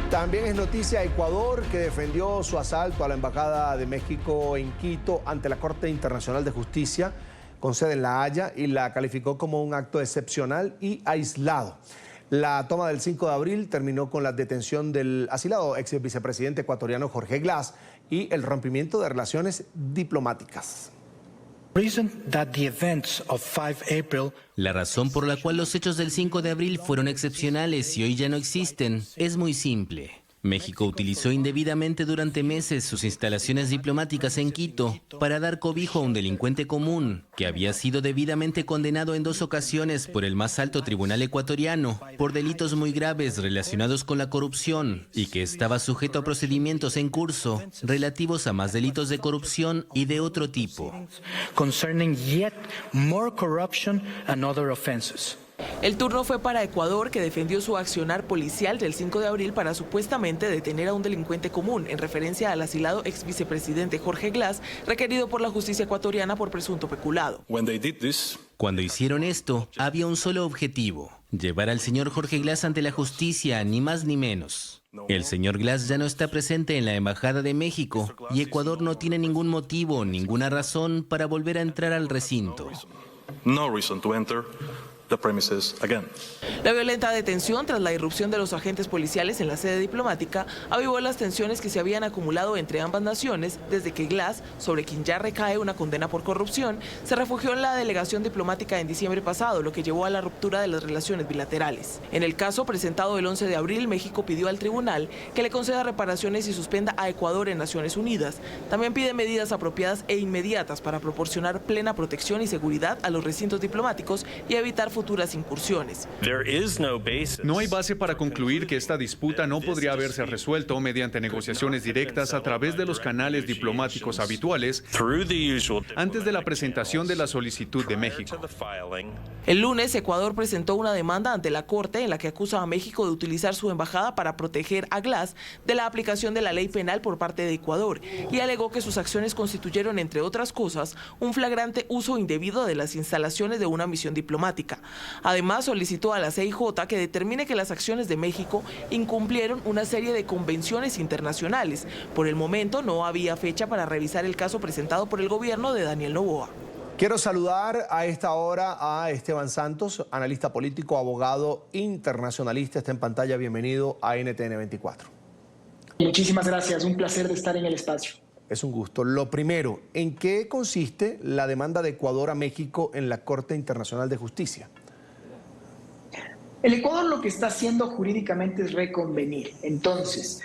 También es noticia Ecuador, que defendió su asalto a la Embajada de México en Quito ante la Corte Internacional de Justicia, con sede en La Haya, y la calificó como un acto excepcional y aislado. La toma del 5 de abril terminó con la detención del asilado ex vicepresidente ecuatoriano Jorge Glass y el rompimiento de relaciones diplomáticas. La razón por la cual los hechos del 5 de abril fueron excepcionales y hoy ya no existen es muy simple. México utilizó indebidamente durante meses sus instalaciones diplomáticas en Quito para dar cobijo a un delincuente común que había sido debidamente condenado en 2 ocasiones por el más alto tribunal ecuatoriano por delitos muy graves relacionados con la corrupción y que estaba sujeto a procedimientos en curso relativos a más delitos de corrupción y de otro tipo. El turno fue para Ecuador, que defendió su accionar policial del 5 de abril para supuestamente detener a un delincuente común, en referencia al asilado ex vicepresidente Jorge Glass, requerido por la justicia ecuatoriana por presunto peculado. Cuando hicieron esto, había un solo objetivo: llevar al señor Jorge Glass ante la justicia, ni más ni menos. El señor Glass ya no está presente en la Embajada de México y Ecuador no tiene ningún motivo, ninguna razón para volver a entrar al recinto. La violenta detención tras la irrupción de los agentes policiales en la sede diplomática avivó las tensiones que se habían acumulado entre ambas naciones desde que Glass, sobre quien ya recae una condena por corrupción, se refugió en la delegación diplomática en diciembre pasado, lo que llevó a la ruptura de las relaciones bilaterales. En el caso presentado el 11 de abril, México pidió al tribunal que le conceda reparaciones y suspenda a Ecuador en Naciones Unidas. También pide medidas apropiadas e inmediatas para proporcionar plena protección y seguridad a los recintos diplomáticos y evitar futuras incursiones. No hay base para concluir que esta disputa no podría haberse resuelto mediante negociaciones directas a través de los canales diplomáticos habituales antes de la presentación de la solicitud de México. El lunes, Ecuador presentó una demanda ante la Corte en la que acusa a México de utilizar su embajada para proteger a Glass de la aplicación de la ley penal por parte de Ecuador y alegó que sus acciones constituyeron, entre otras cosas, un flagrante uso indebido de las instalaciones de una misión diplomática. Además, solicitó a la CIJ que determine que las acciones de México incumplieron una serie de convenciones internacionales. Por el momento no había fecha para revisar el caso presentado por el gobierno de Daniel Noboa. Quiero saludar a esta hora a Esteban Santos, analista político, abogado internacionalista. Está en pantalla. Bienvenido a NTN 24. Muchísimas gracias. Un placer de estar en el espacio. Es un gusto. Lo primero, ¿en qué consiste la demanda de Ecuador a México en la Corte Internacional de Justicia? El Ecuador lo que está haciendo jurídicamente es reconvenir. Entonces,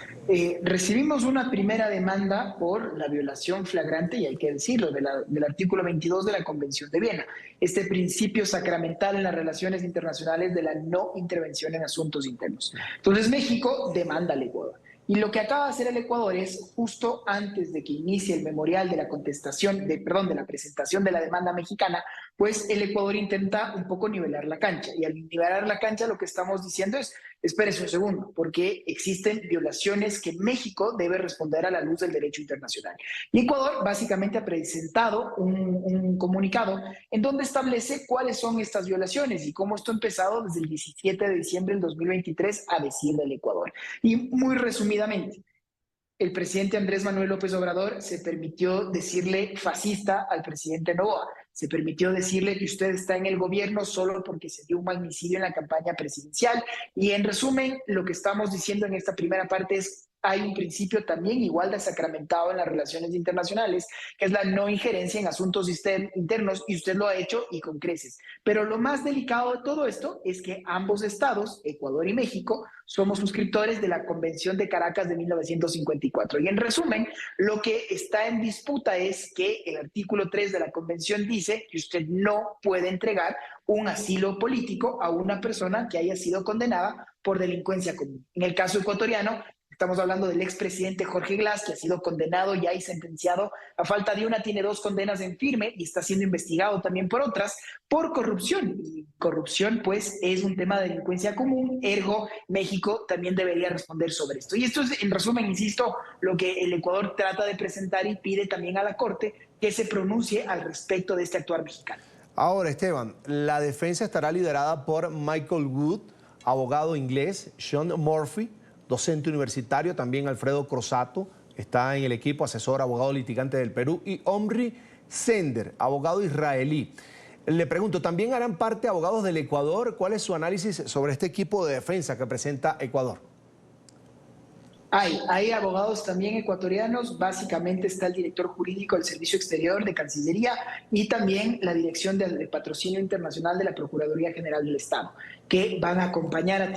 recibimos una primera demanda por la violación flagrante, y hay que decirlo, del artículo 22 de la Convención de Viena, este principio sacramental en las relaciones internacionales de la no intervención en asuntos internos. Entonces, México demanda al Ecuador. Y lo que acaba de hacer el Ecuador es, justo antes de que inicie el memorial de la contestación, de la presentación de la demanda mexicana, pues el Ecuador intenta un poco nivelar la cancha. Y al nivelar la cancha lo que estamos diciendo es, espérese un segundo, porque existen violaciones que México debe responder a la luz del derecho internacional. Y Ecuador básicamente ha presentado un comunicado en donde establece cuáles son estas violaciones y cómo esto ha empezado desde el 17 de diciembre del 2023 a decir del Ecuador. Y muy resumidamente, el presidente Andrés Manuel López Obrador se permitió decirle fascista al presidente Noboa. Se permitió decirle que usted está en el gobierno solo porque se dio un magnicidio en la campaña presidencial. Y en resumen, lo que estamos diciendo en esta primera parte es: hay un principio también igual de sacramentado en las relaciones internacionales, que es la no injerencia en asuntos internos, y usted lo ha hecho y con creces. Pero lo más delicado de todo esto es que ambos estados, Ecuador y México, somos suscriptores de la Convención de Caracas de 1954. Y en resumen, lo que está en disputa es que el artículo 3 de la Convención dice que usted no puede entregar un asilo político a una persona que haya sido condenada por delincuencia común. En el caso ecuatoriano, estamos hablando del expresidente Jorge Glass, que ha sido condenado ya y sentenciado. A falta de una, tiene 2 condenas en firme y está siendo investigado también por otras, por corrupción. Y corrupción, pues, es un tema de delincuencia común, ergo, México también debería responder sobre esto. Y esto es, en resumen, insisto, lo que el Ecuador trata de presentar y pide también a la Corte que se pronuncie al respecto de este actuar mexicano. Ahora, Esteban, la defensa estará liderada por Michael Wood, abogado inglés, Sean Murphy, docente universitario, también Alfredo Crosato, está en el equipo, asesor, abogado litigante del Perú, y Omri Sender, abogado israelí. Le pregunto, ¿también harán parte abogados del Ecuador? ¿Cuál es su análisis sobre este equipo de defensa que presenta Ecuador? Hay abogados también ecuatorianos, básicamente está el director jurídico del Servicio Exterior de Cancillería y también la Dirección de Patrocinio Internacional de la Procuraduría General del Estado, que van a acompañar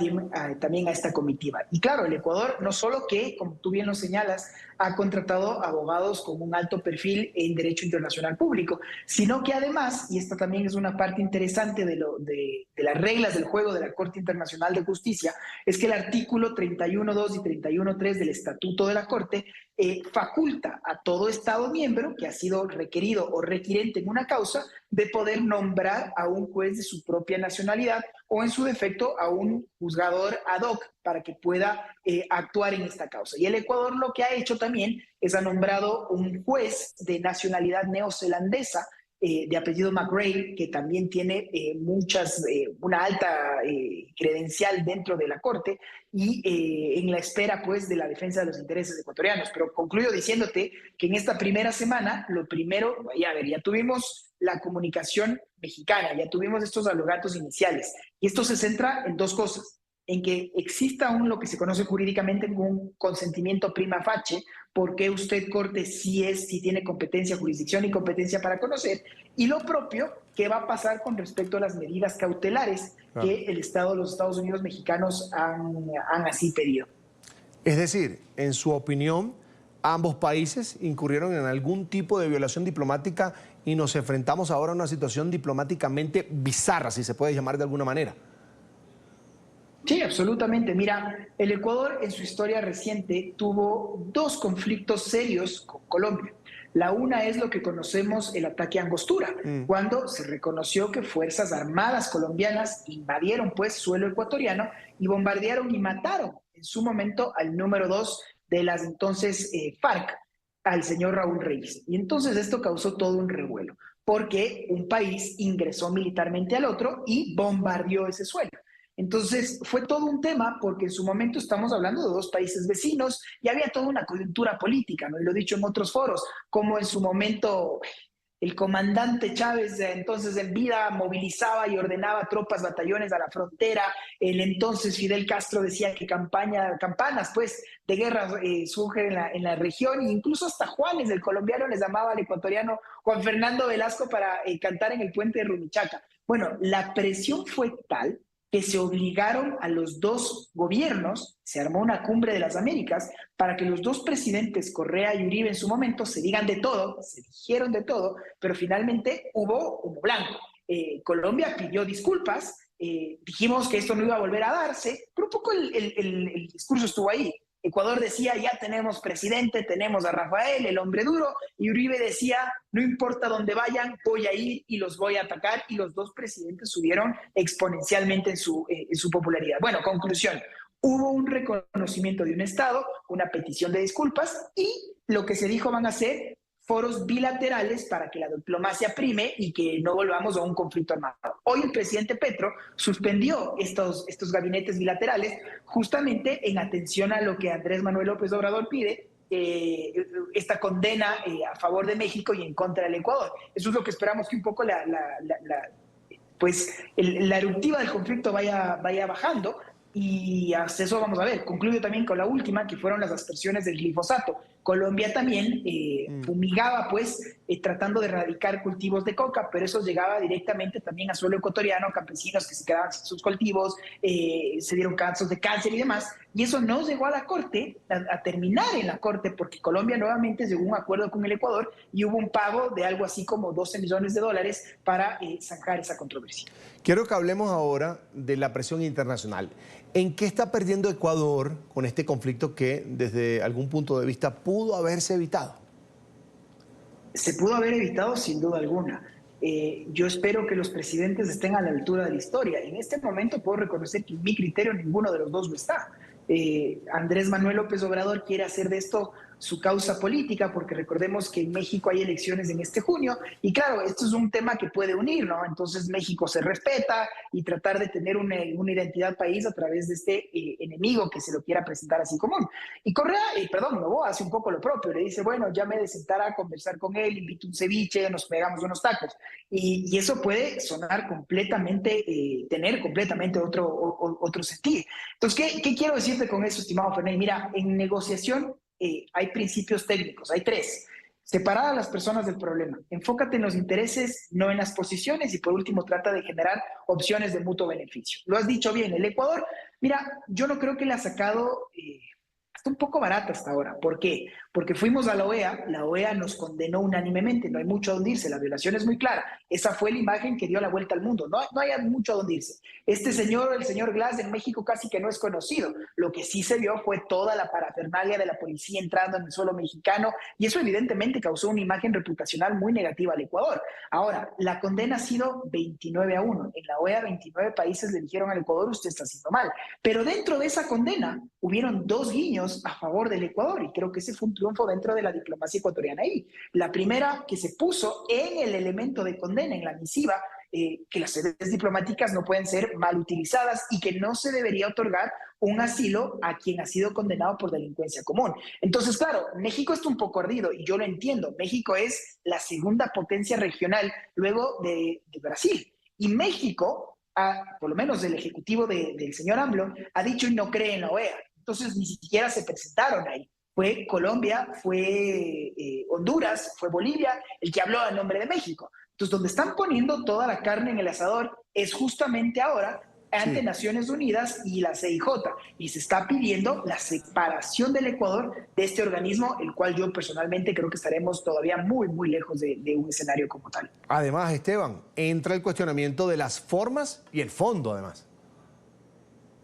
también a esta comitiva. Y claro, el Ecuador no solo que, como tú bien lo señalas, ha contratado abogados con un alto perfil en Derecho Internacional Público, sino que además, y esta también es una parte interesante de las reglas del juego de la Corte Internacional de Justicia, es que el artículo 31.2 y 31.3 del Estatuto de la Corte faculta a todo Estado miembro que ha sido requerido o requirente en una causa de poder nombrar a un juez de su propia nacionalidad o en su defecto a un juzgador ad hoc para que pueda actuar en esta causa. Y el Ecuador lo que ha hecho también es ha nombrado un juez de nacionalidad neozelandesa de apellido McRae, que también tiene una alta credencial dentro de la Corte y en la espera pues de la defensa de los intereses ecuatorianos. Pero concluyo diciéndote que en esta primera semana, lo primero, ya tuvimos la comunicación mexicana, ya tuvimos estos alegatos iniciales y esto se centra en dos cosas: en que exista lo que se conoce jurídicamente como un consentimiento prima facie, porque usted, Corte, si tiene competencia, jurisdicción y competencia para conocer, y lo propio que va a pasar con respecto a las medidas cautelares que el Estado de los Estados Unidos mexicanos han así pedido. Es decir, en su opinión, ambos países incurrieron en algún tipo de violación diplomática y nos enfrentamos ahora a una situación diplomáticamente bizarra, si se puede llamar de alguna manera. Sí, absolutamente. Mira, el Ecuador en su historia reciente tuvo dos conflictos serios con Colombia. La una es lo que conocemos el ataque a Angostura, cuando se reconoció que Fuerzas Armadas colombianas invadieron pues suelo ecuatoriano y bombardearon y mataron en su momento al número 2 de las entonces FARC, al señor Raúl Reyes. Y entonces esto causó todo un revuelo, porque un país ingresó militarmente al otro y bombardeó ese suelo. Entonces fue todo un tema porque en su momento estamos hablando de dos países vecinos y había toda una coyuntura política, ¿no? Y lo he dicho en otros foros, como en su momento el comandante Chávez, entonces en vida, movilizaba y ordenaba tropas, batallones a la frontera. El entonces Fidel Castro decía que campanas pues, de guerra surgen en la región, e incluso hasta Juanes, el colombiano, les llamaba al ecuatoriano Juan Fernando Velasco para cantar en el puente de Rumichaca. Bueno, la presión fue tal que se obligaron a los dos gobiernos, se armó una cumbre de las Américas para que los dos presidentes, Correa y Uribe en su momento, se digan de todo, se dijeron de todo, pero finalmente hubo humo blanco. Colombia pidió disculpas, dijimos que esto no iba a volver a darse, pero un poco el discurso estuvo ahí. Ecuador decía, ya tenemos presidente, tenemos a Rafael, el hombre duro, y Uribe decía, no importa dónde vayan, voy a ir y los voy a atacar, y los dos presidentes subieron exponencialmente en su popularidad. Bueno, conclusión, hubo un reconocimiento de un Estado, una petición de disculpas, y lo que se dijo van a ser foros bilaterales para que la diplomacia prime y que no volvamos a un conflicto armado. Hoy el presidente Petro suspendió estos gabinetes bilaterales justamente en atención a lo que Andrés Manuel López Obrador pide, esta condena a favor de México y en contra del Ecuador. Eso es lo que esperamos, que un poco la eruptiva del conflicto vaya bajando. Y hasta eso vamos a ver. Concluyo también con la última, que fueron las aspersiones del glifosato. Colombia también fumigaba, pues, tratando de erradicar cultivos de coca, pero eso llegaba directamente también a suelo ecuatoriano, campesinos que se quedaban sin sus cultivos, se dieron casos de cáncer y demás. Y eso no llegó a la Corte, a terminar en la Corte, porque Colombia nuevamente llegó a un acuerdo con el Ecuador y hubo un pago de algo así como $12 millones para zanjar esa controversia. Quiero que hablemos ahora de la presión internacional. ¿En qué está perdiendo Ecuador con este conflicto que desde algún punto de vista pudo haberse evitado? Se pudo haber evitado sin duda alguna. Yo espero que los presidentes estén a la altura de la historia. En este momento puedo reconocer que en mi criterio ninguno de los dos lo está. Andrés Manuel López Obrador quiere hacer de esto su causa política, porque recordemos que en México hay elecciones en este junio, y claro, esto es un tema que puede unir, ¿no? Entonces México se respeta y tratar de tener una identidad país a través de este enemigo que se lo quiera presentar así común. Y Correa, Novoa hace un poco lo propio, le dice, bueno, ya me de sentar a conversar con él, invito un ceviche, nos pegamos unos tacos, y eso puede sonar completamente, tener completamente otro sentido. Entonces, ¿qué quiero decirte con eso, estimado Fernández? Mira, en negociación hay principios técnicos, hay 3. Separar a las personas del problema. Enfócate en los intereses, no en las posiciones, y por último trata de generar opciones de mutuo beneficio. Lo has dicho bien, el Ecuador, mira, yo no creo que le ha sacado... Está un poco barata hasta ahora. ¿Por qué? Porque fuimos a la OEA nos condenó unánimemente, no hay mucho a dónde irse, la violación es muy clara. Esa fue la imagen que dio la vuelta al mundo, no hay mucho a dónde irse. Este señor, el señor Glass, en México casi que no es conocido. Lo que sí se vio fue toda la parafernalia de la policía entrando en el suelo mexicano, y eso evidentemente causó una imagen reputacional muy negativa al Ecuador. Ahora, la condena ha sido 29-1. En la OEA 29 países le dijeron al Ecuador, usted está haciendo mal. Pero dentro de esa condena hubieron 2 guiños a favor del Ecuador, y creo que ese fue un triunfo dentro de la diplomacia ecuatoriana ahí. La primera, que se puso en el elemento de condena, en la misiva, que las sedes diplomáticas no pueden ser mal utilizadas y que no se debería otorgar un asilo a quien ha sido condenado por delincuencia común. Entonces, claro, México está un poco ardido, y yo lo entiendo. México es la segunda potencia regional luego de Brasil. Y México, por lo menos el ejecutivo del señor AMLO, ha dicho y no cree en la OEA. Entonces ni siquiera se presentaron ahí. Fue Colombia, fue Honduras, fue Bolivia el que habló a nombre de México. Entonces, donde están poniendo toda la carne en el asador es justamente ahora ante Naciones Unidas y la CIJ, y se está pidiendo la separación del Ecuador de este organismo, el cual yo personalmente creo que estaremos todavía muy, muy lejos de un escenario como tal. Además, Esteban, entra el cuestionamiento de las formas y el fondo, además.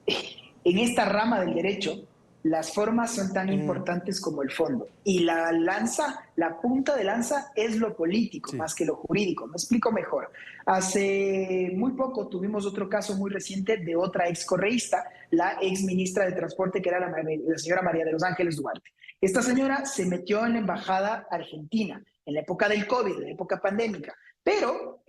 En esta rama del derecho, las formas son tan importantes como el fondo. Y la punta de lanza es lo político más que lo jurídico. Me explico mejor. Hace muy poco tuvimos otro caso muy reciente de otra excorreísta, la ex ministra de Transporte, que era la señora María de los Ángeles Duarte. Esta señora se metió en la embajada argentina en la época del COVID, en la época pandémica. Pero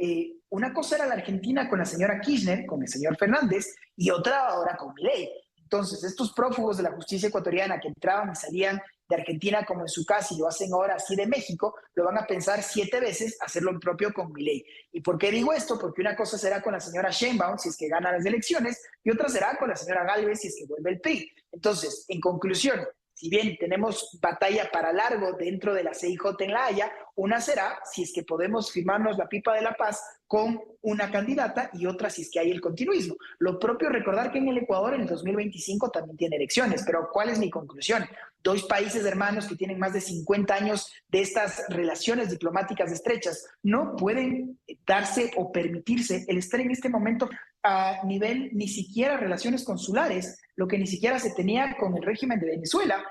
una cosa era la Argentina con la señora Kirchner, con el señor Fernández, y otra ahora con Milei. Entonces, estos prófugos de la justicia ecuatoriana que entraban y salían de Argentina como en su casa y lo hacen ahora así de México, lo van a pensar 7 veces hacer lo propio con Milei. ¿Y por qué digo esto? Porque una cosa será con la señora Sheinbaum si es que gana las elecciones, y otra será con la señora Gálvez si es que vuelve el PRI. Entonces, en conclusión, si bien tenemos batalla para largo dentro de la CIJ en La Haya, una será si es que podemos firmarnos la pipa de la paz con una candidata, y otra si es que hay el continuismo. Lo propio recordar que en el Ecuador en el 2025 también tiene elecciones, pero ¿cuál es mi conclusión? 2 países hermanos que tienen más de 50 años de estas relaciones diplomáticas estrechas no pueden darse o permitirse el estar en este momento a nivel ni siquiera relaciones consulares, lo que ni siquiera se tenía con el régimen de Venezuela,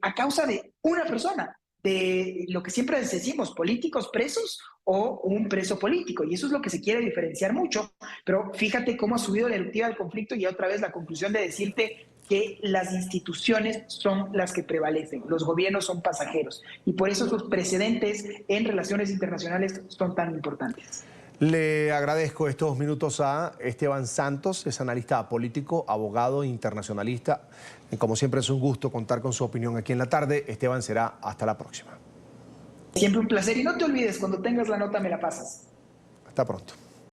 a causa de una persona, de lo que siempre decimos, políticos presos o un preso político, y eso es lo que se quiere diferenciar mucho. Pero fíjate cómo ha subido la eruptiva del conflicto, y otra vez la conclusión de decirte que las instituciones son las que prevalecen, los gobiernos son pasajeros, y por eso sus precedentes en relaciones internacionales son tan importantes. Le agradezco estos minutos a Esteban Santos, es analista político, abogado internacionalista. Como siempre es un gusto contar con su opinión aquí en la tarde. Esteban, será hasta la próxima. Siempre un placer, y no te olvides, cuando tengas la nota me la pasas. Hasta pronto.